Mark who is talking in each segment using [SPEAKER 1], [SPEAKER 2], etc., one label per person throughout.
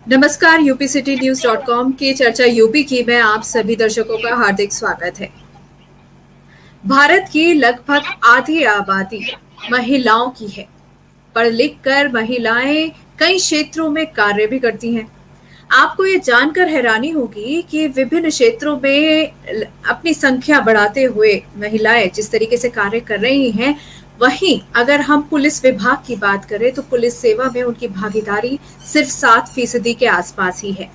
[SPEAKER 1] नमस्कार। upcitynews.com की चर्चा यूपी की में आप सभी दर्शकों का हार्दिक स्वागत है। भारत की लगभग आधी आबादी महिलाओं की है। पढ़ लिख कर महिलाएं कई क्षेत्रों में कार्य भी करती हैं। आपको ये जानकर हैरानी होगी कि विभिन्न क्षेत्रों में अपनी संख्या बढ़ाते हुए महिलाएं जिस तरीके से कार्य कर रही हैं, वहीं अगर हम पुलिस विभाग की बात करें तो पुलिस सेवा में उनकी भागीदारी सिर्फ 7% के आसपास ही है।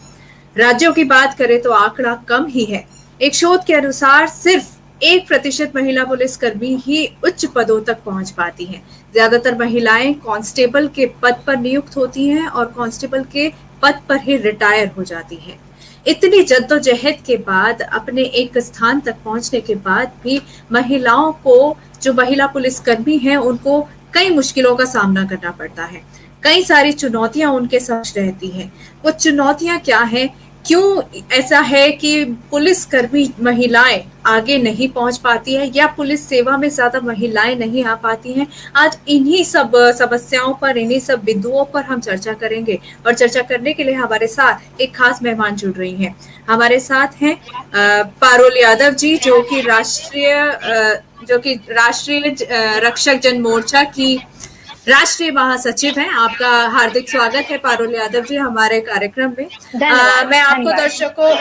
[SPEAKER 1] राज्यों की बात करें तो आंकड़ा कम ही है। एक शोध के अनुसार सिर्फ 1% महिला पुलिसकर्मी ही उच्च पदों तक पहुंच पाती हैं। ज्यादातर महिलाएं कांस्टेबल के पद पर नियुक्त होती हैं और कांस्टेबल के पद पर ही रिटायर हो जाती हैं। इतनी जद्दोजहद के बाद अपने एक स्थान तक पहुंचने के बाद भी महिलाओं को, जो महिला पुलिसकर्मी हैं, उनको कई मुश्किलों का सामना करना पड़ता है। कई सारी चुनौतियां उनके सामने रहती हैं। वो चुनौतियां क्या हैं? क्यों ऐसा है कि पुलिसकर्मी महिलाएं आगे नहीं पहुंच पाती है या पुलिस सेवा में ज्यादा महिलाएं नहीं आ पाती हैं? आज इन्हीं सब समस्याओं पर, इन्हीं सब बिंदुओं पर हम चर्चा करेंगे। और चर्चा करने के लिए हमारे साथ एक खास मेहमान जुड़ रही हैं। हमारे साथ हैं पारुल यादव जी, जो कि राष्ट्रीय रक्षक जनमोर्चा की राष्ट्रीय महासचिव हैं। आपका हार्दिक स्वागत है पारुल यादव जी हमारे कार्यक्रम में। मैं आपको दर्शकों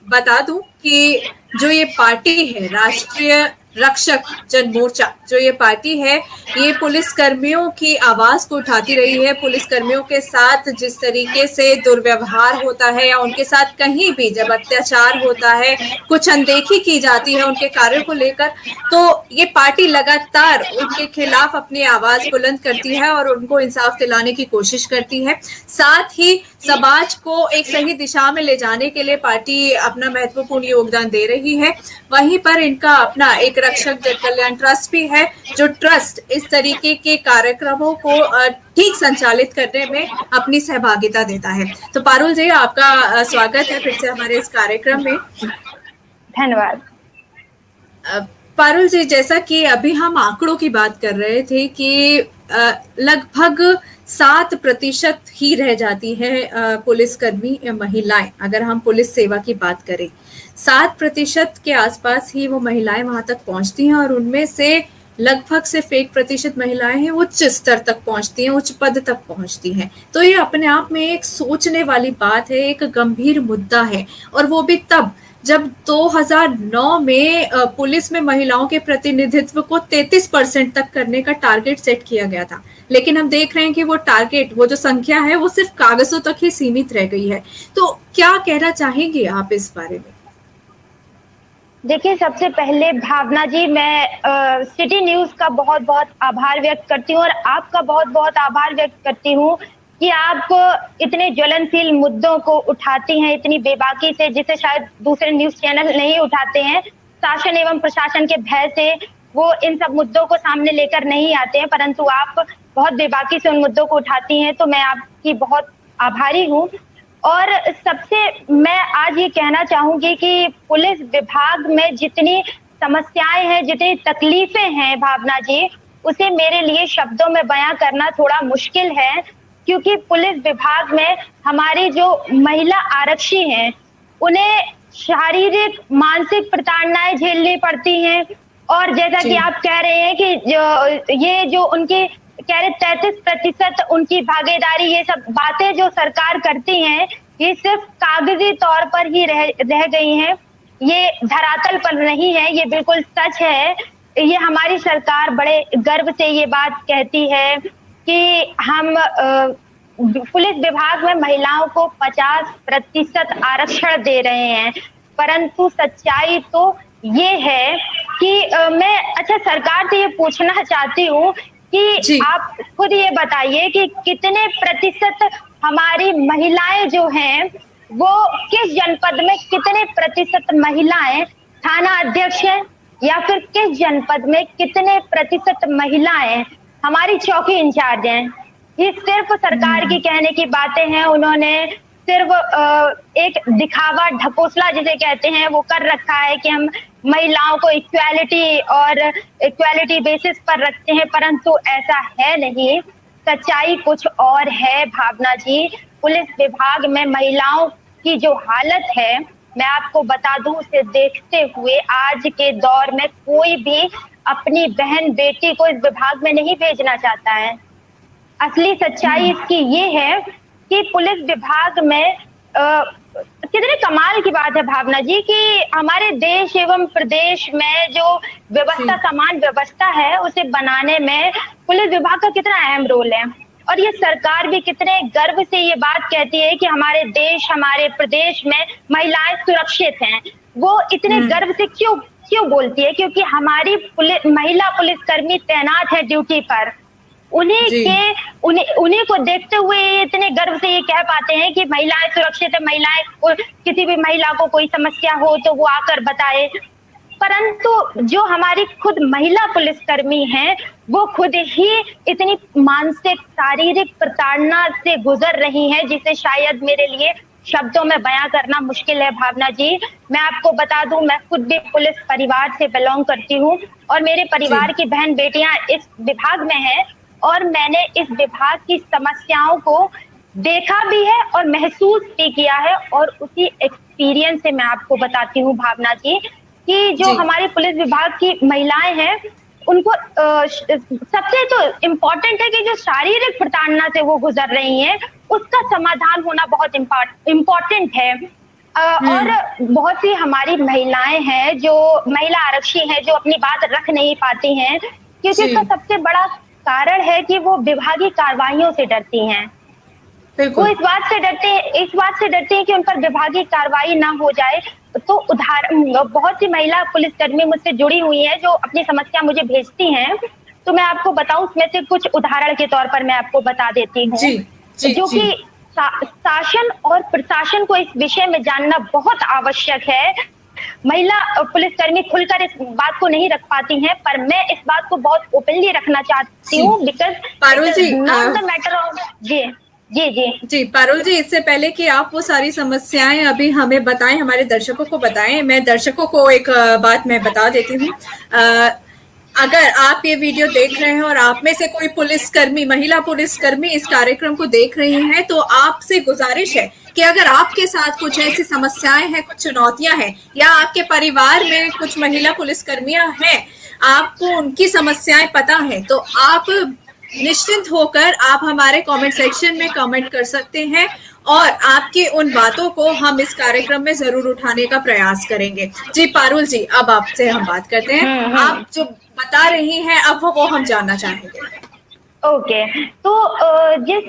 [SPEAKER 1] बता दूं कि जो ये पार्टी है, राष्ट्रीय रक्षक जनमोर्चा, जो ये पार्टी है, ये पुलिस कर्मियों की आवाज को उठाती रही है। पुलिस कर्मियों के साथ जिस तरीके से दुर्व्यवहार होता है या उनके साथ कहीं भी जब अत्याचार होता है, कुछ अनदेखी की जाती है उनके कार्यों को लेकर, तो ये पार्टी लगातार उनके खिलाफ अपनी आवाज बुलंद करती है और उनको इंसाफ दिलाने की कोशिश करती है। साथ ही समाज को एक सही दिशा में ले जाने के लिए पार्टी अपना महत्वपूर्ण योगदान दे रही है। वहीं पर इनका अपना एक रक्षक जन कल्याण ट्रस्ट भी है, जो ट्रस्ट इस तरीके के कार्यक्रमों को ठीक संचालित करने में अपनी सहभागिता देता है। तो पारुल जी, आपका स्वागत है फिर से हमारे इस कार्यक्रम में।
[SPEAKER 2] धन्यवाद।
[SPEAKER 1] पारुल जी, जैसा कि अभी हम आंकड़ों की बात कर रहे थे कि लगभग 7% ही रह जाती है पुलिसकर्मी महिलाएं। अगर हम पुलिस सेवा की बात करें, 7% के आसपास ही वो महिलाएं वहां तक पहुंचती हैं और उनमें से लगभग सिर्फ 1% महिलाएं हैं उच्च स्तर तक पहुंचती हैं, उच्च पद तक पहुंचती हैं। तो ये अपने आप में एक सोचने वाली बात है, एक गंभीर मुद्दा है। और वो भी तब जब 2009 में पुलिस में महिलाओं के प्रतिनिधित्व को 33% तक करने का टारगेट सेट किया गया था। लेकिन हम देख रहे हैं कि वो टारगेट, वो जो संख्या है, वो सिर्फ कागजों तक ही सीमित रह गई है। तो क्या कहना चाहेंगे आप इस बारे में?
[SPEAKER 2] देखिए, सबसे पहले भावना जी, मैं सिटी न्यूज का बहुत बहुत आभार व्यक्त करती हूँ और आपका बहुत बहुत आभार व्यक्त करती हूँ कि आप इतने ज्वलनशील मुद्दों को उठाती हैं इतनी बेबाकी से, जिसे शायद दूसरे न्यूज चैनल नहीं उठाते हैं। शासन एवं प्रशासन के भय से वो इन सब मुद्दों को सामने लेकर नहीं आते हैं, परंतु आप बहुत बेबाकी से उन मुद्दों को उठाती हैं, तो मैं आपकी बहुत आभारी हूँ। और सबसे मैं आज ये कहना चाहूंगी कि पुलिस विभाग में जितनी समस्याएं हैं, जितनी तकलीफें हैं भावना जी, उसे मेरे लिए शब्दों में बयां करना थोड़ा मुश्किल है, क्योंकि पुलिस विभाग में हमारी जो महिला आरक्षी हैं, उन्हें शारीरिक मानसिक प्रताड़नाएं झेलनी पड़ती हैं। और जैसा कि आप कह रहे हैं कि ये जो उनकी कह रहे 33% उनकी भागीदारी, ये सब बातें जो सरकार करती हैं, ये सिर्फ कागजी तौर पर ही रह गई हैं, ये धरातल पर नहीं है। ये बिल्कुल सच है। ये हमारी सरकार बड़े गर्व से ये बात कहती है कि हम पुलिस विभाग में महिलाओं को 50% आरक्षण दे रहे हैं, परंतु सच्चाई तो ये है कि मैं सरकार से ये पूछना चाहती हूँ कि आप खुद ये बताइए कि कितने प्रतिशत हमारी महिलाएं जो हैं, वो किस जनपद में कितने प्रतिशत महिलाएं थाना अध्यक्ष हैं, या फिर किस जनपद में कितने प्रतिशत महिलाएं हमारी चौकी इंचार्ज हैं। ये सिर्फ सरकार की कहने की बातें हैं। उन्होंने सिर्फ एक दिखावा, ढकोसला जिसे कहते हैं, वो कर रखा है कि हम महिलाओं को इक्वालिटी बेसिस पर रखते हैं, परंतु ऐसा है नहीं। सच्चाई कुछ और है भावना जी। पुलिस विभाग में महिलाओं की जो हालत है, मैं आपको बता दूं, उसे देखते हुए आज के दौर में कोई भी अपनी बहन बेटी को इस विभाग में नहीं भेजना चाहता है। असली सच्चाई इसकी ये है कि पुलिस विभाग में कितने कमाल की बात है भावना जी कि हमारे देश एवं प्रदेश में जो व्यवस्था, समान व्यवस्था है, उसे बनाने में पुलिस विभाग का कितना अहम रोल है। और ये सरकार भी कितने गर्व से ये बात कहती है कि हमारे देश, हमारे प्रदेश में महिलाएं सुरक्षित हैं। वो इतने गर्व से क्यों बोलती है? क्योंकि हमारी महिला पुलिसकर्मी तैनात है ड्यूटी पर। उन्हीं को देखते हुए इतने गर्व से ये कह पाते हैं कि महिलाएं सुरक्षित है, महिलाएं, किसी भी महिला को कोई समस्या हो तो वो आकर बताए। परंतु जो हमारी खुद महिला पुलिसकर्मी हैं, वो खुद ही इतनी मानसिक, शारीरिक प्रताड़ना से गुजर रही हैं, जिसे शायद मेरे लिए शब्दों में बयां करना मुश्किल है भावना जी। मैं आपको बता दूं, मैं खुद भी पुलिस परिवार से बिलोंग करती हूँ और मेरे परिवार की बहन बेटियां इस विभाग में हैं और मैंने इस विभाग की समस्याओं को देखा भी है और महसूस भी किया है। और उसी एक्सपीरियंस से मैं आपको बताती हूँ भावना जी कि जो हमारे पुलिस विभाग की महिलाएं हैं, उनको सबसे तो इम्पोर्टेंट है कि जो शारीरिक प्रताड़ना से वो गुजर रही हैं, उसका समाधान होना बहुत इम्पोर्टेंट है। और बहुत सी हमारी महिलाएं हैं जो महिला आरक्षी हैं जो अपनी बात रख नहीं पाती हैं, क्योंकि इसका सबसे बड़ा कारण है कि वो विभागीय कार्रवाइयों से डरती हैं। वो इस बात से डरते हैं कि उन पर विभागीय कार्रवाई ना हो जाए। तो बहुत सी महिला पुलिसकर्मी मुझसे जुड़ी हुई हैं जो अपनी समस्या मुझे भेजती हैं, तो मैं आपको बताऊं, उसमें से कुछ उदाहरण के तौर पर मैं आपको बता देती हूँ। जो कि शासन और प्रशासन को इस विषय में जानना बहुत आवश्यक है। महिला पुलिसकर्मी खुलकर इस बात को नहीं रख पाती हैं, पर मैं इस बात को बहुत ओपनली रखना चाहती हूँ, because
[SPEAKER 1] Parul ji,
[SPEAKER 2] not the matter of ji
[SPEAKER 1] Parul ji, इससे पहले कि आप वो सारी समस्याएं अभी हमें बताएं, हमारे दर्शकों को बताएं, मैं दर्शकों को एक बात मैं बता देती हूँ। अगर आप ये वीडियो देख रहे हैं और आप में से कोई पुलिसकर्मी, महिला पुलिसकर्मी इस कार्यक्रम को देख रही हैं, तो आपसे गुजारिश है कि अगर आपके साथ कुछ ऐसी समस्याएं हैं, कुछ चुनौतियां हैं, या आपके परिवार में कुछ महिला पुलिसकर्मियां हैं, आपको उनकी समस्याएं पता है, तो आप निश्चिंत होकर आप हमारे कमेंट सेक्शन में कमेंट कर सकते हैं और आपकी उन बातों को हम इस कार्यक्रम में जरूर उठाने का प्रयास करेंगे। जी पारुल जी, अब आपसे हम बात करते हैं। आप जो बता रही हैं अब वो हम जानना चाहेंगे।
[SPEAKER 2] ओके, तो जिस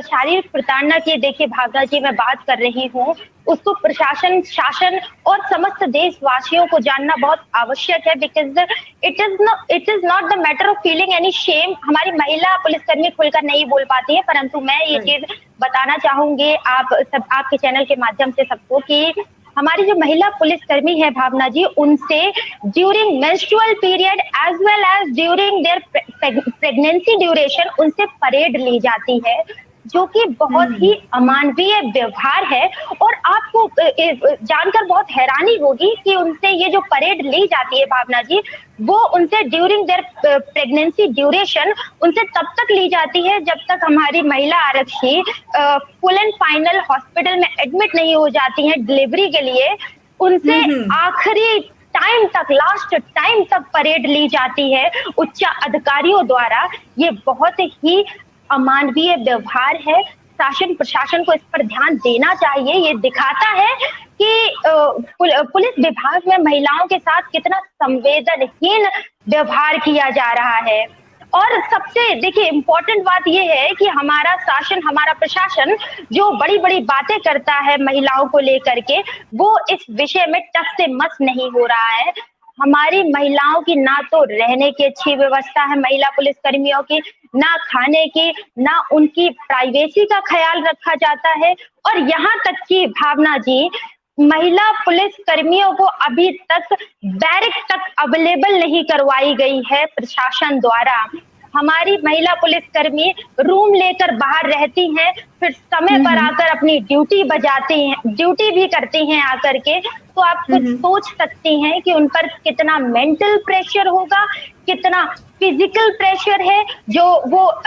[SPEAKER 2] शारीरिक प्रताड़ना की, देखिए भावना जी, मैं बात कर रही हूँ, उसको प्रशासन, शासन और समस्त देशवासियों को जानना बहुत आवश्यक है, because it is not the matter of feeling any shame. हमारी महिला पुलिसकर्मी खुलकर नहीं बोल पाती है, परंतु मैं ये चीज बताना चाहूंगी आपके चैनल के माध्यम से सबको कि हमारी जो महिला पुलिसकर्मी है भावना जी, उनसे during menstrual period as well as during their pregnancy duration उनसे परेड ली जाती है, जो कि बहुत ही अमानवीय व्यवहार है। और आपको जानकर बहुत हैरानी होगी कि उनसे ये जो परेड ली जाती है भावना जी, वो उनसे ड्यूरिंग देयर प्रेगनेंसी ड्यूरेशन उनसे तब तक ली जाती है जब तक हमारी महिला आरक्षी फुल एंड फाइनल हॉस्पिटल में एडमिट नहीं हो जाती हैं डिलीवरी के लिए। उनसे आखिरी टाइम तक, लास्ट टाइम तक परेड ली जाती है उच्च अधिकारियों द्वारा। ये बहुत ही अमानवीय व्यवहार है। शासन प्रशासन को इस पर ध्यान देना चाहिए। ये दिखाता है कि पुलिस विभाग में महिलाओं के साथ कितना संवेदनहीन व्यवहार किया जा रहा है। और सबसे देखिए इम्पोर्टेंट बात ये है कि हमारा शासन, हमारा प्रशासन जो बड़ी बड़ी बातें करता है महिलाओं को लेकर के, वो इस विषय में टस से मस नहीं हो रहा है। हमारी महिलाओं की ना तो रहने की अच्छी व्यवस्था है, महिला पुलिसकर्मियों की ना खाने की, ना उनकी प्राइवेसी का ख्याल रखा जाता है। और यहाँ तक कि भावना जी, महिला पुलिस कर्मियों को अभी तक बैरक तक अवेलेबल नहीं करवाई गई है प्रशासन द्वारा। हमारी महिला पुलिसकर्मी रूम लेकर बाहर रहती हैं, फिर समय पर आकर अपनी ड्यूटी बजाती हैं, ड्यूटी भी करती हैं आकर के। तो आप कुछ सोच सकती हैं कि उन पर कितना मेंटल प्रेशर होगा, कितना फिजिकल प्रेशर है, जो वो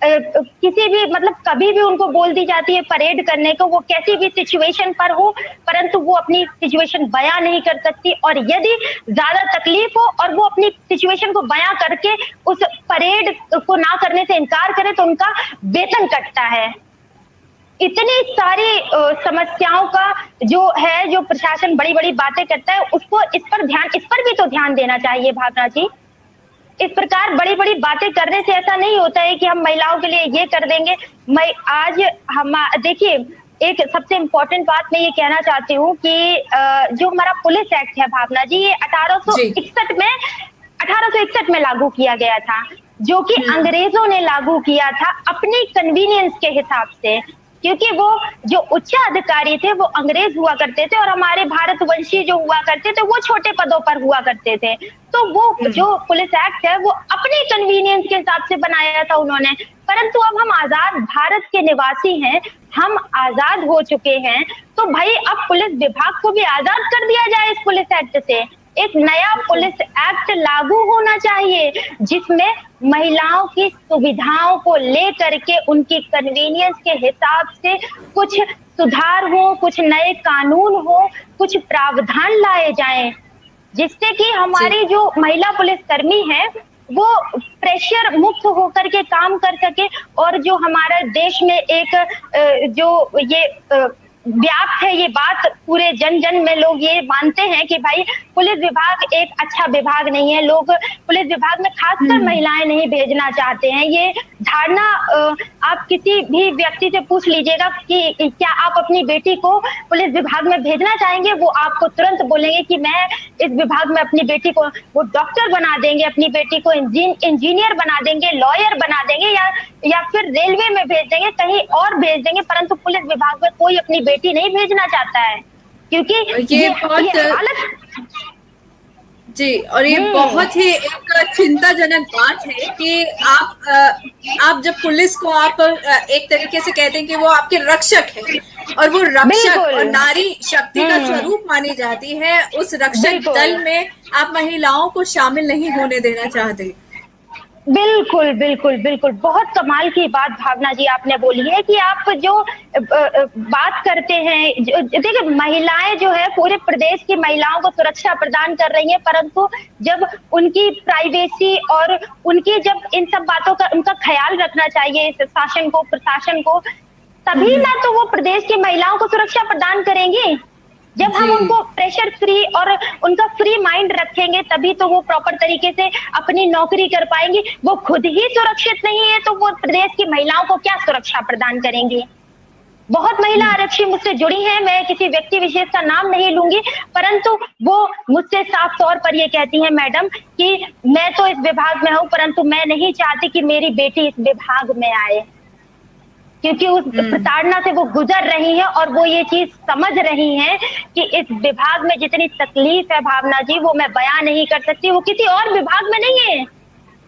[SPEAKER 2] किसी भी मतलब कभी भी उनको बोल दी जाती है परेड करने को, वो कैसी भी सिचुएशन पर हो, परंतु वो अपनी सिचुएशन बयां नहीं कर सकती, और यदि ज्यादा तकलीफ हो और वो अपनी सिचुएशन को बयां करके उस परेड को ना करने से इनकार करे तो उनका वेतन कटता है। इतनी सारी समस्याओं का जो है, जो प्रशासन बड़ी बड़ी बातें करता है, उसको इस पर भी तो ध्यान देना चाहिए भावना जी। इस प्रकार बड़ी बड़ी बातें करने से ऐसा नहीं होता है कि हम महिलाओं के लिए ये कर देंगे। मैं आज हम देखिए, एक सबसे इम्पोर्टेंट बात मैं ये कहना चाहती हूँ कि जो हमारा पुलिस एक्ट है भावना जी, ये 1861 में लागू किया गया था, जो कि अंग्रेजों ने लागू किया था अपनी कन्वीनियंस के हिसाब से, क्योंकि वो जो उच्च अधिकारी थे वो अंग्रेज हुआ करते थे और हमारे भारतवंशी जो हुआ करते थे वो छोटे पदों पर हुआ करते थे। तो वो जो पुलिस एक्ट है वो अपनी कन्वीनियंस के हिसाब से बनाया था उन्होंने, परंतु अब हम आजाद भारत के निवासी हैं, हम आजाद हो चुके हैं, तो भाई अब पुलिस विभाग को भी आजाद कर दिया जाए इस पुलिस एक्ट से। एक नया पुलिस एक्ट लागू होना चाहिए जिसमें महिलाओं की सुविधाओं को लेकर के उनकी कन्वीनियंस के हिसाब से कुछ सुधार हो, कुछ नए कानून हो, कुछ प्रावधान लाए जाएं, जिससे कि हमारी जो महिला पुलिसकर्मी है वो प्रेशर मुक्त होकर के काम कर सके, और जो हमारा देश में एक जो ये व्याप्त है ये बात, पूरे जन जन में लोग ये मानते हैं कि भाई पुलिस विभाग एक अच्छा विभाग नहीं है, लोग पुलिस विभाग में खासकर महिलाएं नहीं भेजना चाहते हैं। ये धारणा आप किसी भी व्यक्ति से पूछ लीजिएगा कि क्या आप अपनी बेटी को पुलिस विभाग में भेजना चाहेंगे, वो आपको तुरंत बोलेंगे कि मैं इस विभाग में अपनी बेटी को, वो डॉक्टर बना देंगे, अपनी बेटी को इंजीनियर बना देंगे, लॉयर बना देंगे, या फिर रेलवे में भेज देंगे, कहीं और भेज देंगे, परंतु पुलिस विभाग में कोई अपनी बेटी नहीं भेजना चाहता है, क्योंकि ये हालत
[SPEAKER 1] जी। और ये बहुत ही एक चिंताजनक बात है कि आप जब पुलिस को आप एक तरीके से कहते हैं कि वो आपके रक्षक है, और वो रक्षक और नारी शक्ति का स्वरूप मानी जाती है, उस रक्षक दल में आप महिलाओं को शामिल नहीं होने देना चाहते।
[SPEAKER 2] बिल्कुल बिल्कुल बिल्कुल, बहुत कमाल की बात भावना जी आपने बोली है कि आप जो बात करते हैं, देखिए महिलाएं जो है पूरे प्रदेश की महिलाओं को सुरक्षा प्रदान कर रही हैं, परंतु जब उनकी प्राइवेसी और उनकी जब इन सब बातों का उनका ख्याल रखना चाहिए इस शासन को, प्रशासन को, तभी ना तो वो प्रदेश की महिलाओं को सुरक्षा प्रदान करेंगी। जब हम उनको प्रेशर फ्री और उनका फ्री माइंड रखेंगे तभी तो वो प्रॉपर तरीके से अपनी नौकरी कर पाएंगी। वो खुद ही सुरक्षित नहीं है तो वो प्रदेश की महिलाओं को क्या सुरक्षा प्रदान करेंगी। बहुत महिला आरक्षी मुझसे जुड़ी हैं, मैं किसी व्यक्ति विशेष का नाम नहीं लूंगी, परंतु वो मुझसे साफ तौर पर ये कहती हैं, मैडम कि मैं तो इस विभाग में हूँ परंतु मैं नहीं चाहती कि मेरी बेटी इस विभाग में आए, क्योंकि उस प्रताड़ना से वो गुजर रही हैं और वो ये चीज समझ रही हैं कि इस विभाग में जितनी तकलीफ है भावना जी वो मैं बयां नहीं कर सकती, वो किसी और विभाग में नहीं है।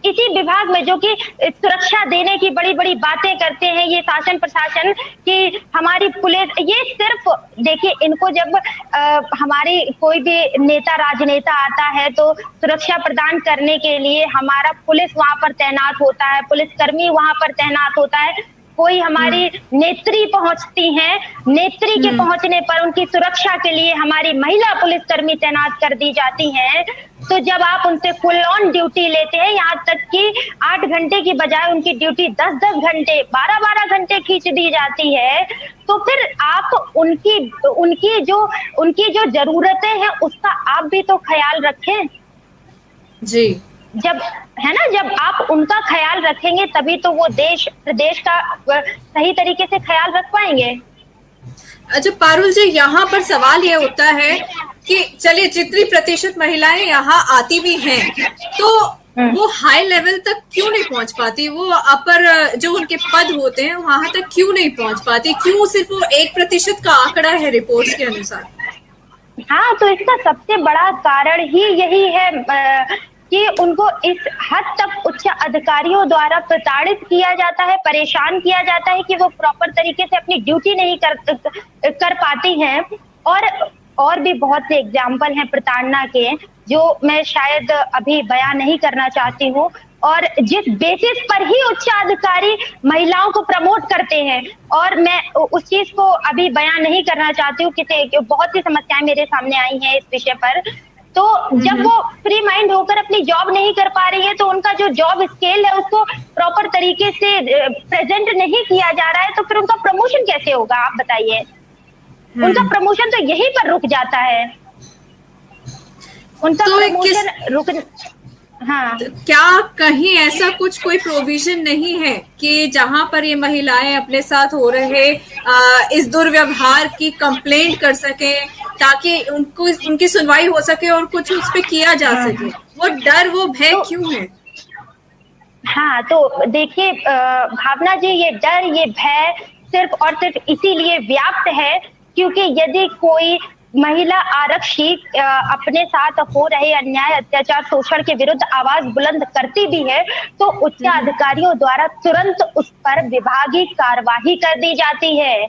[SPEAKER 2] इसी विभाग में जो कि सुरक्षा देने की बड़ी बड़ी बातें करते हैं ये शासन प्रशासन की हमारी पुलिस, ये सिर्फ देखिए इनको जब हमारी कोई भी नेता राजनेता आता है तो सुरक्षा प्रदान करने के लिए हमारा पुलिस वहां पर तैनात होता है, पुलिसकर्मी वहां पर तैनात होता है, कोई हमारी नेत्री पहुंचती हैं, नेत्री के पहुंचने पर उनकी सुरक्षा के लिए हमारी महिला पुलिसकर्मी तैनात कर दी जाती हैं। तो जब आप उनसे फुल ऑन ड्यूटी लेते हैं, यहाँ तक कि 8 घंटे की बजाय उनकी ड्यूटी 10-10 घंटे 12-12 घंटे खींच दी जाती है, तो फिर आप उनकी जो जरूरतें हैं उसका आप भी तो ख्याल रखें
[SPEAKER 1] जी।
[SPEAKER 2] जब है ना, जब आप उनका ख्याल रखेंगे तभी तो वो प्रदेश का सही तरीके से ख्याल रख पाएंगे।
[SPEAKER 1] अच्छा पारुल जी, यहाँ पर सवाल ये उठता है कि चलिए जितनी प्रतिशत महिलाएं यहाँ आती भी हैं तो वो हाई लेवल तक क्यों नहीं पहुंच पाती, वो अपर जो उनके पद होते हैं वहां तक क्यों नहीं पहुंच पाती, क्यों सिर्फ वो 1% का आंकड़ा है रिपोर्ट्स के अनुसार।
[SPEAKER 2] हाँ, तो इसका सबसे बड़ा कारण ही यही है कि उनको इस हद तक उच्च अधिकारियों द्वारा प्रताड़ित किया जाता है, परेशान किया जाता है कि वो प्रॉपर तरीके से अपनी ड्यूटी नहीं कर पाती हैं। और और भी बहुत से एग्जाम्पल हैं प्रताड़ना के, जो मैं शायद अभी बयान नहीं करना चाहती हूँ। और जिस बेसिस पर ही उच्चाधिकारी महिलाओं को प्रमोट करते हैं, और मैं उस चीज को अभी बयान नहीं करना चाहती हूँ, किसी बहुत सी समस्याएं मेरे सामने आई हैं इस विषय पर। तो जब वो फ्री माइंड होकर अपनी जॉब नहीं कर पा रही है, तो उनका जो जॉब स्केल है उसको प्रॉपर तरीके से प्रेजेंट नहीं किया जा रहा है, तो फिर उनका प्रमोशन कैसे होगा, आप बताइए। उनका प्रमोशन तो यहीं पर रुक जाता है, उनका तो प्रमोशन रुक। हाँ,
[SPEAKER 1] क्या कहीं ऐसा कुछ कोई प्रोविजन नहीं है कि जहां पर ये महिलाएं अपने साथ हो रहे इस दुर्व्यवहार की कंप्लेंट कर सके, ताकि उनको उनकी सुनवाई हो सके और कुछ उस पे किया जा सके? वो डर, वो भय तो, क्यों है?
[SPEAKER 2] हाँ, तो देखिए भावना जी, ये डर, ये भय सिर्फ और सिर्फ इसीलिए व्याप्त है क्योंकि यदि कोई महिला आरक्षी अपने साथ हो रहे अन्याय, अत्याचार, शोषण के विरुद्ध आवाज बुलंद करती भी है, तो उच्च अधिकारियों द्वारा तुरंत उस पर विभागीय कार्यवाही कर दी जाती है।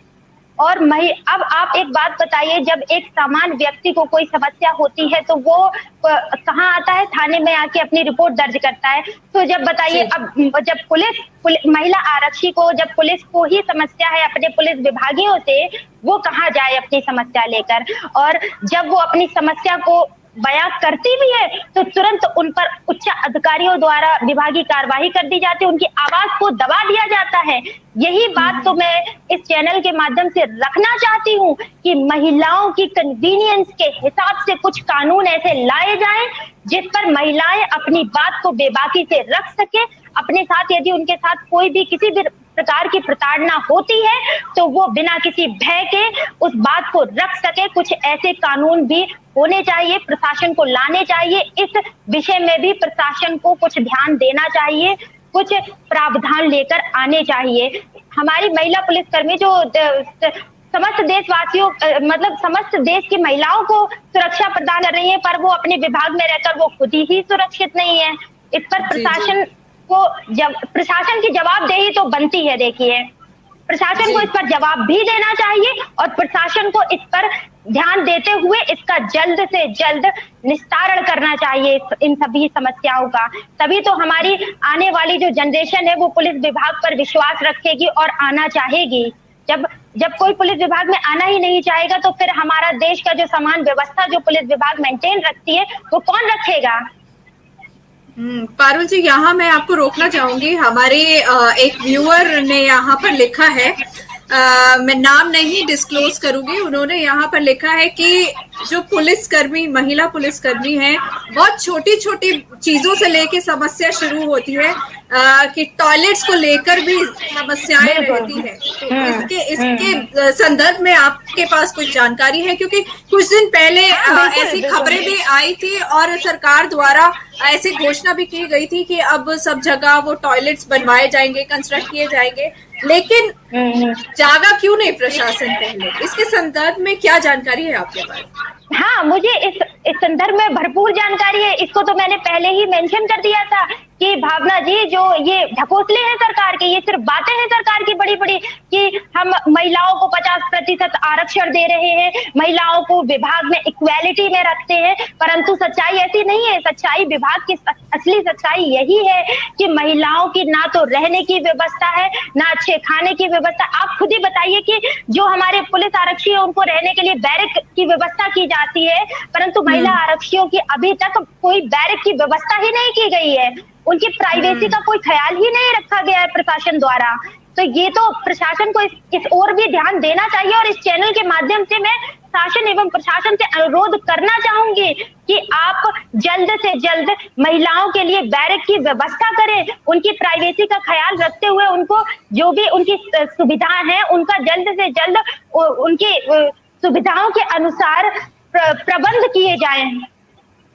[SPEAKER 2] और अब आप एक बात बताइए, जब एक सामान्य व्यक्ति को कोई समस्या होती है तो वो कहाँ आता है? थाने में आके अपनी रिपोर्ट दर्ज करता है। तो जब बताइए, अब जब पुलिस महिला आरक्षी को, जब पुलिस को ही समस्या है अपने पुलिस विभागियों से, वो कहाँ जाए अपनी समस्या लेकर? और जब वो अपनी समस्या को बयां करती भी है तो तुरंत उन पर उच्च अधिकारियों द्वारा विभागीय कार्यवाही कर दी जाती है, उनकी आवाज को दबा दिया जाता है। यही बात तो मैं इस चैनल के माध्यम से रखना चाहती हूँ कि महिलाओं की कन्वीनियंस के हिसाब से कुछ कानून ऐसे लाए जाएं जिस पर महिलाएं अपनी बात को बेबाकी से रख सके। अपने साथ यदि उनके साथ कोई भी किसी भी प्रकार की प्रताड़ना होती है तो वो बिना किसी भय के उस बात को रख सके। कुछ ऐसे कानून भी होने चाहिए, प्रशासन को लाने चाहिए। इस विषय में भी प्रशासन को कुछ ध्यान देना चाहिए, कुछ प्रावधान लेकर आने चाहिए। हमारी महिला पुलिसकर्मी जो समस्त देशवासियों, मतलब समस्त देश की महिलाओं को सुरक्षा प्रदान कर रही है, पर वो अपने विभाग में रहकर वो खुद ही सुरक्षित नहीं है। इस पर प्रशासन को प्रशासन की जवाबदेही तो बनती है। देखिए, प्रशासन को इस पर जवाब भी देना चाहिए और प्रशासन को इस पर ध्यान देते हुए इसका जल्द से जल्द निस्तारण करना चाहिए इन सभी समस्याओं का। तभी तो हमारी आने वाली जो जनरेशन है वो पुलिस विभाग पर विश्वास रखेगी और आना चाहेगी। जब कोई पुलिस विभाग में आना ही नहीं चाहेगा तो फिर हमारा देश का जो समान व्यवस्था जो पुलिस विभाग मेंटेन रखती है वो कौन रखेगा?
[SPEAKER 1] पारुल जी, यहाँ मैं आपको रोकना चाहूंगी। हमारे एक व्यूअर ने यहाँ पर लिखा है, मैं नाम नहीं डिस्क्लोज करूंगी, उन्होंने यहाँ पर लिखा है कि जो पुलिसकर्मी, महिला पुलिसकर्मी हैं, बहुत छोटी छोटी चीजों से लेके समस्या शुरू होती है कि टॉयलेट्स को लेकर भी समस्याएं रहती है। तो इसके संदर्भ में आपके पास कुछ जानकारी है? क्योंकि कुछ दिन पहले ऐसी खबरें भी आई थी और सरकार द्वारा ऐसी घोषणा भी की गई थी कि अब सब जगह वो टॉयलेट्स बनवाए जाएंगे, कंस्ट्रक्ट किए जाएंगे, लेकिन जागा क्यों नहीं प्रशासन पहले? इसके संदर्भ में क्या जानकारी है आपके पास?
[SPEAKER 2] हाँ, मुझे इस संदर्भ में भरपूर जानकारी है। इसको तो मैंने पहले ही मेंशन कर दिया था कि भावना जी, जो ये ढकोसले हैं सरकार के, ये सिर्फ बातें हैं सरकार की बड़ी बड़ी कि हम महिलाओं को 50% आरक्षण दे रहे हैं, महिलाओं को विभाग में इक्वालिटी में रखते हैं, परंतु सच्चाई ऐसी नहीं है। सच्चाई, विभाग की असली सच्चाई यही है कि महिलाओं की ना तो रहने की व्यवस्था है, ना अच्छे खाने की व्यवस्था। आप खुद ही बताइए कि जो हमारे पुलिस आरक्षी है उनको रहने के लिए बैरक की व्यवस्था की जाती है, परंतु महिला आरक्षियों की अभी तक कोई बैरक की व्यवस्था ही नहीं की गई है। उनकी प्राइवेसी का कोई ख्याल ही नहीं रखा गया है प्रशासन द्वारा। तो ये तो प्रशासन को इस ओर भी ध्यान देना चाहिए। और इस चैनल के माध्यम से मैं शासन एवं प्रशासन से अनुरोध करना चाहूंगी कि आप जल्द से जल्द महिलाओं के लिए बैरक की व्यवस्था करें, उनकी प्राइवेसी का ख्याल रखते हुए उनको जो भी उनकी सुविधाएं हैं उनका जल्द से जल्द उनकी सुविधाओं के अनुसार प्रबंध किए जाएं।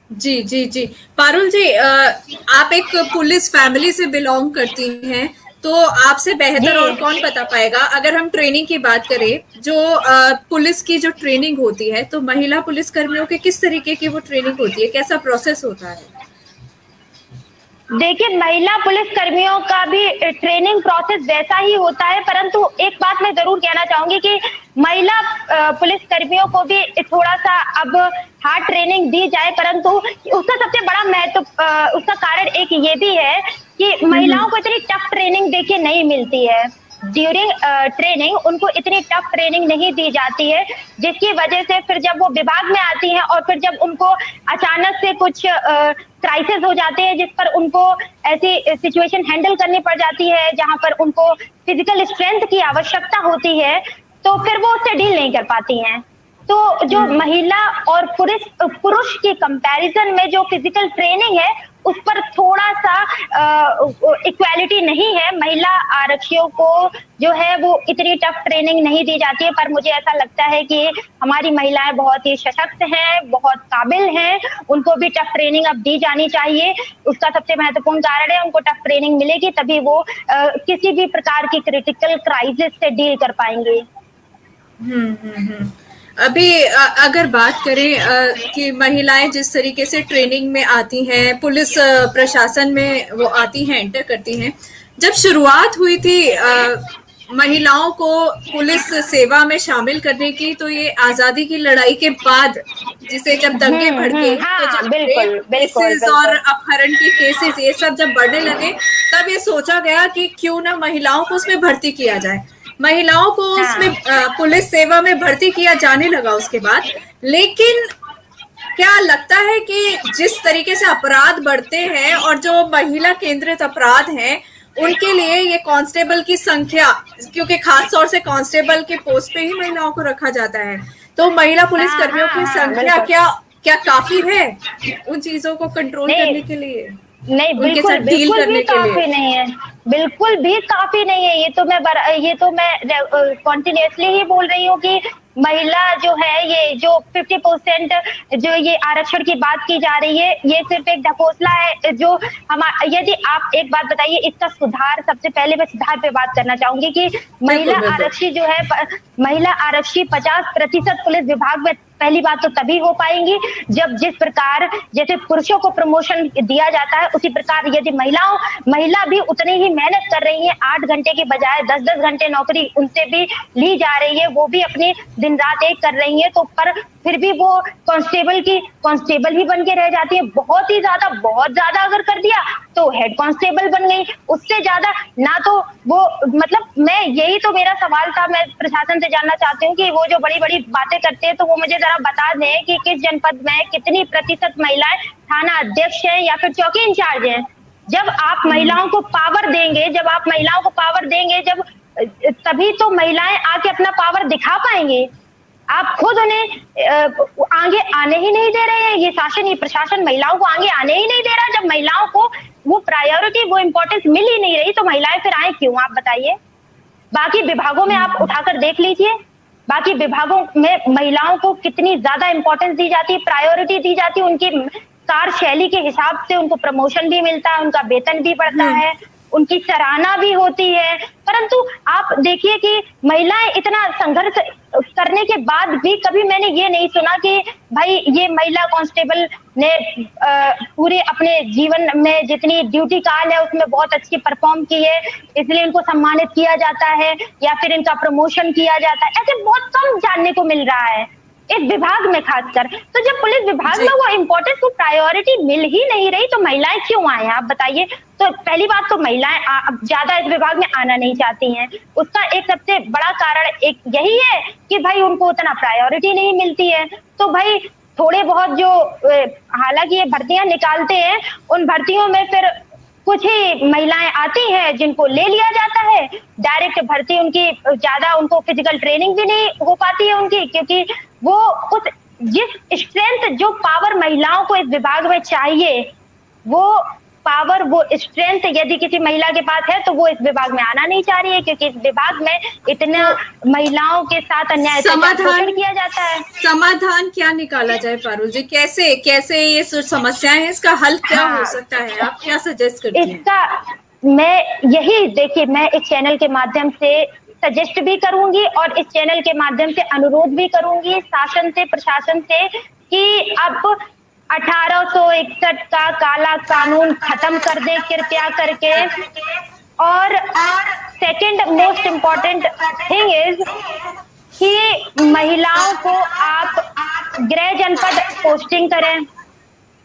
[SPEAKER 1] जी जी जी, पारुल जी, आप एक पुलिस फैमिली से बिलोंग करती हैं, तो आपसे बेहतर और कौन बता पाएगा? अगर हम ट्रेनिंग की बात करें, जो पुलिस की जो ट्रेनिंग होती है, तो महिला पुलिस कर्मियों के किस तरीके की वो ट्रेनिंग होती है, कैसा प्रोसेस होता है?
[SPEAKER 2] देखिए, महिला पुलिस कर्मियों का भी ट्रेनिंग प्रोसेस वैसा ही होता है, परंतु एक बात मैं जरूर कहना चाहूंगी कि महिला पुलिस कर्मियों को भी थोड़ा सा अब हार्ड ट्रेनिंग दी जाए, परंतु उसका सबसे बड़ा महत्व उसका कारण एक ये भी है कि महिलाओं को इतनी टफ ट्रेनिंग देखिए नहीं मिलती है। ड्यूरिंग ट्रेनिंग उनको इतनी टफ ट्रेनिंग नहीं दी जाती है, जिसकी वजह से फिर जब वो विभाग में आती हैं और फिर जब उनको अचानक से कुछ क्राइसिस हो जाते हैं जिस पर उनको ऐसी सिचुएशन हैंडल करनी पड़ जाती है जहां पर उनको फिजिकल स्ट्रेंथ की आवश्यकता होती है, तो फिर वो उससे डील नहीं कर पाती हैं। तो जो महिला और पुरुष की कंपैरिजन में जो फिजिकल ट्रेनिंग है उस पर थोड़ा सा इक्वालिटी नहीं है। महिला आरक्षियों को जो है वो इतनी टफ ट्रेनिंग नहीं दी जाती है, पर मुझे ऐसा लगता है कि हमारी महिलाएं बहुत ही सशक्त हैं, बहुत काबिल हैं, उनको भी टफ ट्रेनिंग अब दी जानी चाहिए। उसका सबसे महत्वपूर्ण कारण है उनको टफ ट्रेनिंग मिलेगी तभी वो किसी भी प्रकार की क्रिटिकल क्राइसिस से डील कर पाएंगे।
[SPEAKER 1] अभी अगर बात करें कि महिलाएं जिस तरीके से ट्रेनिंग में आती हैं, पुलिस प्रशासन में वो आती हैं, एंटर करती हैं, जब शुरुआत हुई थी महिलाओं को पुलिस सेवा में शामिल करने की, तो ये आजादी की लड़ाई के बाद जिसे जब दंगे भड़के, तो जब केसेस और अपहरण के केसेस ये सब जब बढ़ने लगे, तब ये सोचा गया कि क्यों ना महिलाओं को उसमें भर्ती किया जाए। महिलाओं को उसमें पुलिस सेवा में भर्ती किया जाने लगा उसके बाद। लेकिन क्या लगता है कि जिस तरीके से अपराध बढ़ते हैं और जो महिला केंद्रित अपराध हैं, उनके लिए ये कांस्टेबल की संख्या, क्योंकि खास तौर से कांस्टेबल के पोस्ट पे ही महिलाओं को रखा जाता है, तो महिला पुलिस कर्मियों की संख्या क्या काफी है उन चीजों को कंट्रोल करने के लिए?
[SPEAKER 2] नहीं, बिल्कुल भी काफी नहीं है, बिल्कुल भी काफी नहीं है। ये तो मैं कॉन्टिन्यूसली ही बोल रही हूँ कि महिला जो है, ये जो 50% जो ये आरक्षण की बात की जा रही है, ये सिर्फ एक ढकोसला है। जो यदि आप एक बात बताइए, इसका सुधार, सबसे पहले मैं सुधार पे बात करना चाहूंगी कि महिला आरक्षी जो है, महिला आरक्षी 50% पुलिस विभाग में पहली बात तो तभी हो पाएंगी जब जिस प्रकार जैसे पुरुषों को प्रमोशन दिया जाता है, उसी प्रकार यदि महिला भी उतनी ही मेहनत कर रही है, 8 घंटे की बजाय 10-10 घंटे नौकरी उनसे भी ली जा रही है, वो भी अपनी दिन रात एक कर रही है, तो पर फिर भी वो कांस्टेबल ही बन के रह जाती है। बहुत ज्यादा अगर कर दिया तो हेड कांस्टेबल बन गई, उससे ज्यादा ना तो वो, मतलब मैं यही तो मेरा सवाल था, मैं प्रशासन से जानना चाहती हूँ कि वो जो बड़ी बड़ी बातें करते हैं तो वो मुझे जरा बता दें कि किस जनपद में कितनी प्रतिशत महिलाएं थाना अध्यक्ष हैं या फिर चौकी इंचार्ज हैं। जब आप महिलाओं को पावर देंगे, जब तभी तो महिलाएं आके अपना पावर दिखा पाएंगे। आप खुद उन्हें आगे आने ही नहीं दे रहे हैं, ये शासन, ये प्रशासन महिलाओं को आगे आने ही नहीं दे रहा। जब महिलाओं को वो प्रायोरिटी, वो इम्पोर्टेंस मिल ही नहीं रही, तो महिलाएं फिर आए क्यों, आप बताइए। बाकी विभागों में आप उठाकर देख लीजिए, बाकी विभागों में महिलाओं को कितनी ज्यादा इंपॉर्टेंस दी जाती है, प्रायोरिटी दी जाती है, उनकी कार्यशैली के हिसाब से उनको प्रमोशन भी मिलता है, उनका वेतन भी बढ़ता है, उनकी सराहना भी होती है। परंतु आप देखिए कि महिलाएं इतना संघर्ष करने के बाद भी कभी मैंने ये नहीं सुना कि भाई ये महिला कांस्टेबल ने पूरे अपने जीवन में जितनी ड्यूटी काल है उसमें बहुत अच्छी परफॉर्म की है, इसलिए इनको सम्मानित किया जाता है या फिर इनका प्रमोशन किया जाता है। ऐसे बहुत कम जानने को मिल रहा है इस विभाग में खासकर। तो जब पुलिस विभाग में वो इम्पोर्टेंस, वो प्रायोरिटी मिल ही नहीं रही, तो महिलाएं क्यों आए, आप बताइए। तो पहली बात तो महिलाएं ज्यादा इस विभाग में आना नहीं चाहती हैं, उसका एक सबसे बड़ा कारण एक यही है कि भाई उनको उतना प्रायोरिटी नहीं मिलती है। तो भाई थोड़े बहुत जो हालांकि ये भर्तियां निकालते हैं, उन भर्तियों में फिर कुछ ही महिलाएं आती हैं जिनको ले लिया जाता है, डायरेक्ट भर्ती उनकी ज्यादा, उनको फिजिकल ट्रेनिंग भी नहीं हो पाती है उनकी, क्योंकि वो उस जिस स्ट्रेंथ, जो पावर महिलाओं को इस विभाग में चाहिए, वो पावर, वो स्ट्रेंथ यदि किसी महिला के पास है तो वो इस विभाग में आना नहीं चाह रही है, क्योंकि इस विभाग में इतना महिलाओं के साथ अन्याय किया जाता है।
[SPEAKER 1] समाधान क्या निकाला जाए पारुल जी, कैसे ये समस्याएं हैं, इसका हल क्या हो सकता है, आप क्या सजेस्ट करती हैं?
[SPEAKER 2] इसका मैं यही, देखिए, मैं इस चैनल के माध्यम से सजेस्ट भी करूंगी और इस चैनल के माध्यम से अनुरोध भी करूंगी शासन से, प्रशासन से, कि अब 1861 का काला कानून खत्म कर दें कृपया करके। और second most important thing is कि महिलाओं को आप गृह जनपद पोस्टिंग करें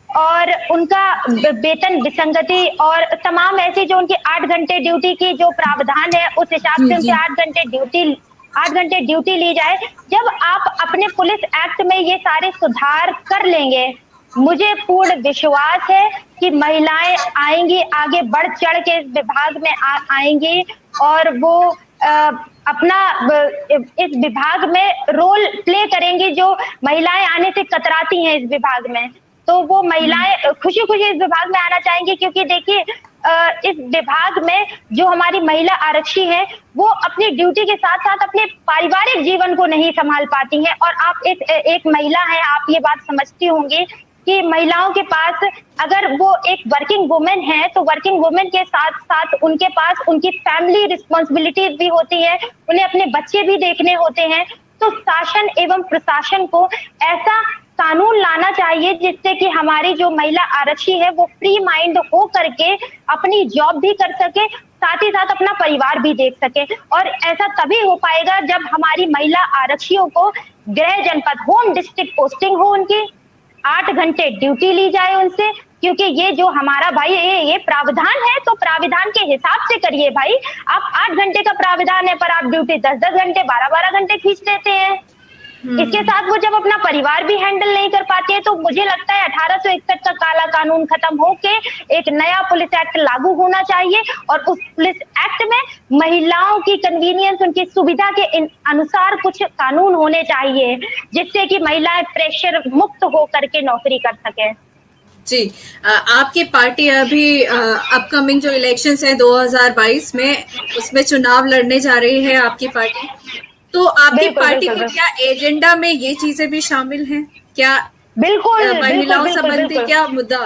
[SPEAKER 2] और उनका वेतन विसंगति और तमाम ऐसी जो उनकी 8 घंटे ड्यूटी की जो प्रावधान है उस हिसाब से उनके 8 घंटे ड्यूटी ली जाए। जब आप अपने पुलिस एक्ट में ये सारे सुधार कर लेंगे, मुझे पूर्ण विश्वास है कि महिलाएं आएंगी, आगे बढ़ चढ़ के इस विभाग में आएंगी और वो अपना इस विभाग में रोल प्ले करेंगी। जो महिलाएं आने से कतराती हैं इस विभाग में, तो वो महिलाएं खुशी खुशी इस विभाग में आना चाहेंगी, क्योंकि देखिए इस विभाग में जो हमारी महिला आरक्षी है वो अपनी ड्यूटी के साथ साथ अपने पारिवारिक जीवन को नहीं संभाल पाती हैं। और आप एक महिला हैं, आप ये बात समझती होंगी कि महिलाओं के पास, अगर वो एक वर्किंग वुमेन है तो वर्किंग वुमेन के साथ साथ उनके पास उनकी फैमिली रिस्पॉन्सिबिलिटीज भी होती है, उन्हें अपने बच्चे भी देखने होते हैं। तो शासन एवं प्रशासन को ऐसा कानून लाना चाहिए जिससे कि हमारी जो महिला आरक्षी है वो फ्री माइंड हो करके अपनी जॉब भी कर सके, साथ ही साथ अपना परिवार भी देख सके। और ऐसा तभी हो पाएगा जब हमारी महिला आरक्षियों को गृह जनपद होम डिस्ट्रिक्ट पोस्टिंग हो, उनकी 8 घंटे ड्यूटी ली जाए उनसे, क्योंकि ये जो हमारा भाई ये प्रावधान है तो प्रावधान के हिसाब से करिए भाई। आप 8 घंटे का प्रावधान है पर आप ड्यूटी 10-10 घंटे 12-12 घंटे खींच देते हैं। इसके साथ वो जब अपना परिवार भी हैंडल नहीं कर पाते हैं, तो मुझे लगता है 1861 का काला कानून खत्म होके एक नया पुलिस एक्ट लागू होना चाहिए और उस पुलिस एक्ट में महिलाओं की कन्वीनियंस, उनकी सुविधा के अनुसार कुछ कानून होने चाहिए जिससे कि महिलाएं प्रेशर मुक्त हो करके नौकरी कर सके।
[SPEAKER 1] जी, आपकी पार्टी अभी अपकमिंग जो इलेक्शंस है 2022 में, उसमें चुनाव लड़ने जा रही है आपकी पार्टी, तो आपकी पार्टी के क्या एजेंडा में ये चीजें भी शामिल हैं क्या?
[SPEAKER 2] बिल्कुल,
[SPEAKER 1] महिलाओं संबंधी क्या मुद्दा,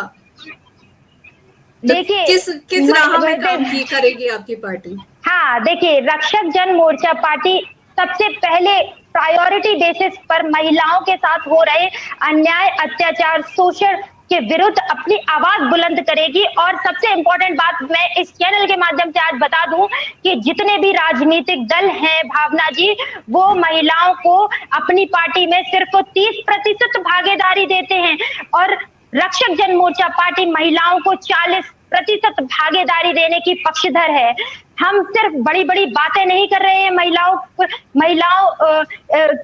[SPEAKER 1] देखिए किस राह में काम करेगी आपकी पार्टी?
[SPEAKER 2] हाँ, देखिए रक्षक जन मोर्चा पार्टी सबसे पहले प्रायोरिटी बेसिस पर महिलाओं के साथ हो रहे अन्याय, अत्याचार, शोषण के विरुद्ध अपनी आवाज बुलंद करेगी। और सबसे इम्पोर्टेंट बात मैं इस चैनल के माध्यम से आज बता दूं कि जितने भी राजनीतिक दल हैं भावना जी, वो महिलाओं को अपनी पार्टी में सिर्फ 30% भागीदारी देते हैं और रक्षक जन मोर्चा पार्टी महिलाओं को 40% भागीदारी देने की पक्षधर है। हम सिर्फ बड़ी बड़ी बातें नहीं कर रहे हैं महिलाओं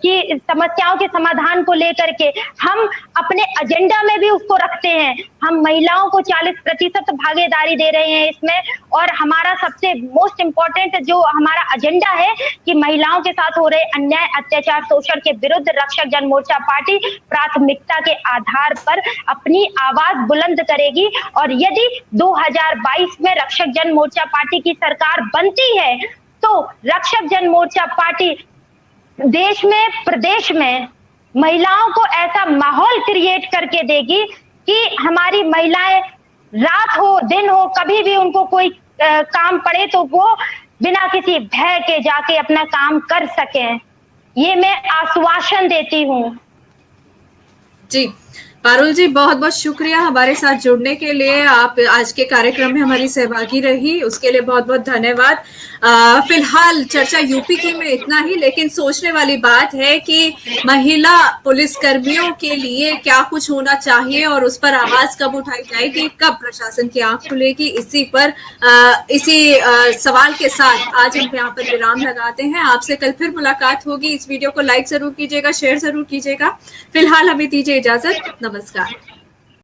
[SPEAKER 2] की समस्याओं के समाधान को लेकर के, हम अपने एजेंडा में भी उसको रखते हैं। हम महिलाओं को 40% भागीदारी दे रहे हैं इसमें, और हमारा सबसे मोस्ट इम्पोर्टेंट जो हमारा एजेंडा है कि महिलाओं के साथ हो रहे अन्याय, अत्याचार, शोषण के विरुद्ध रक्षक जन मोर्चा पार्टी प्राथमिकता के आधार पर अपनी आवाज बुलंद करेगी। और यदि 2022 में रक्षक जन मोर्चा पार्टी की सरकार बनती है तो रक्षक जन मोर्चा पार्टी देश में, प्रदेश में महिलाओं को ऐसा माहौल क्रिएट करके देगी कि हमारी महिलाएं रात हो दिन हो कभी भी उनको कोई काम पड़े तो वो बिना किसी भय के जाके अपना काम कर सकें। ये मैं आश्वासन देती हूँ।
[SPEAKER 1] जी पारुल जी, बहुत बहुत शुक्रिया हमारे साथ जुड़ने के लिए। आप आज के कार्यक्रम में हमारी सहभागी रही, उसके लिए बहुत बहुत धन्यवाद। फिलहाल चर्चा यूपी की में इतना ही, लेकिन सोचने वाली बात है कि महिला पुलिस कर्मियों के लिए क्या कुछ होना चाहिए और उस पर आवाज कब उठाई जाएगी, कब प्रशासन की आंख खुलेगी, इसी सवाल के साथ आज हम यहाँ पर विराम लगाते हैं। आपसे कल फिर मुलाकात होगी। इस वीडियो को लाइक जरूर कीजिएगा, शेयर जरूर कीजिएगा। फिलहाल हमें दीजिए इजाजत। नमस्कार।